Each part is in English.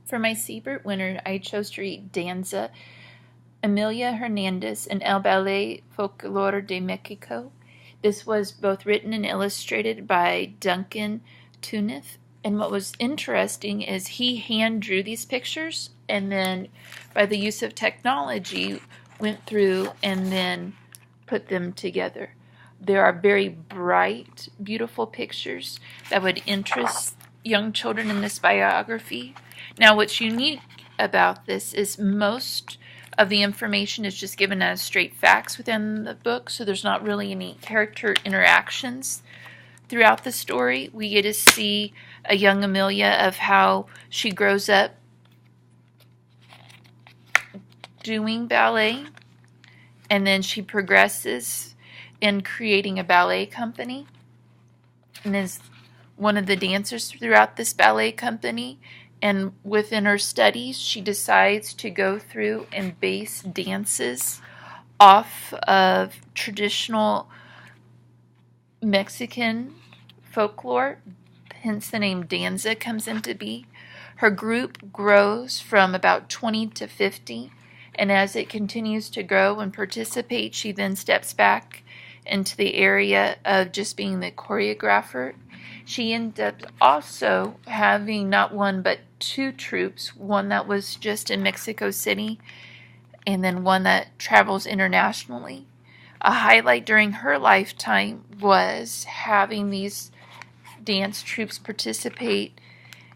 For my Sibert winner, I chose to read Danza, Amalia Hernandez, and El Ballet Folklorico de Mexico. This was both written and illustrated by Duncan Tunith. And what was interesting is he hand drew these pictures and then by the use of technology went through and then put them together. There are very bright, beautiful pictures that would interest young children in this biography. Now, what's unique about this is most of the information is just given as straight facts within the book, so there's not really any character interactions throughout the story. We get to see a young Amalia of how she grows up doing ballet, and then she progresses in creating a ballet company and is one of the dancers throughout this ballet company. And within her studies, she decides to go through and base dances off of traditional Mexican folklore, hence the name Danza comes into be. Her group grows from about 20 to 50, and as it continues to grow and participate, she then steps back into the area of just being the choreographer. She ended up also having not one but two troupes, one that was just in Mexico City and then one that travels internationally. A highlight during her lifetime was having these dance troupes participate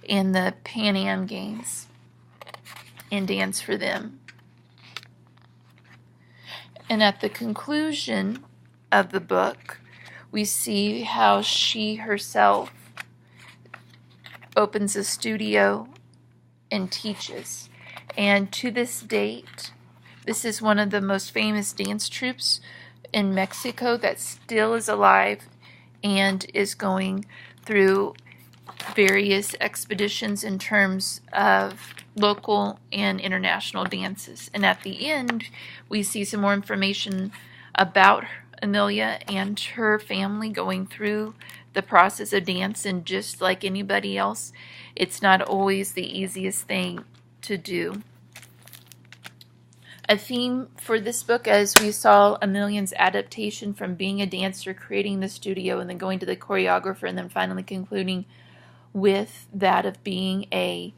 in the Pan Am Games and dance for them. And at the conclusion of the book, we see how she herself opens a studio and teaches. And to this date, this is one of the most famous dance troupes in Mexico that still is alive and is going through various expeditions in terms of local and international dances. And at the end, we see some more information about Amalia and her family going through the process of dance, and just like anybody else, it's not always the easiest thing to do. A theme for this book, as we saw Amalia's adaptation from being a dancer, creating the studio, and then going to the choreographer, and then finally concluding with that of being a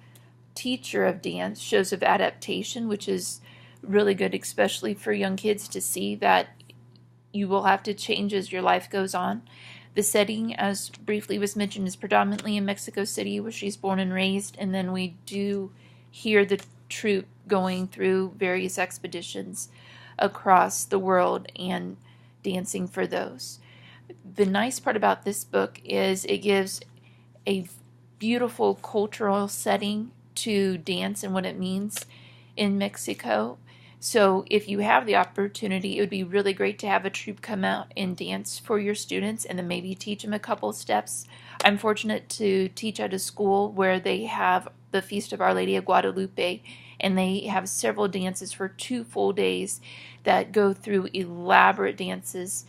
teacher of dance, shows of adaptation, which is really good, especially for young kids, to see that you will have to change as your life goes on. The setting, as briefly was mentioned, is predominantly in Mexico City, where she's born and raised, and then we do hear the troupe going through various expeditions across the world and dancing for those. The nice part about this book is it gives a beautiful cultural setting to dance and what it means in Mexico. So if you have the opportunity, it would be really great to have a troupe come out and dance for your students and then maybe teach them a couple steps. I'm fortunate to teach at a school where they have the Feast of Our Lady of Guadalupe, and they have several dances for 2 full days that go through elaborate dances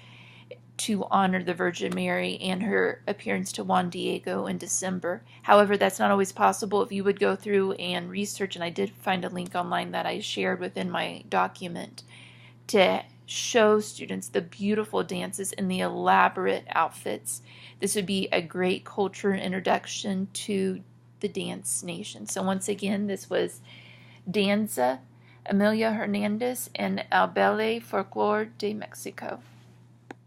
to honor the Virgin Mary and her appearance to Juan Diego in December. However, that's not always possible. If you would go through and research, and I did find a link online that I shared within my document to show students the beautiful dances and the elaborate outfits. This would be a great cultural introduction to the dance nation. So once again, this was Danza, Amalia Hernandez, and El Ballet Folklorico de Mexico.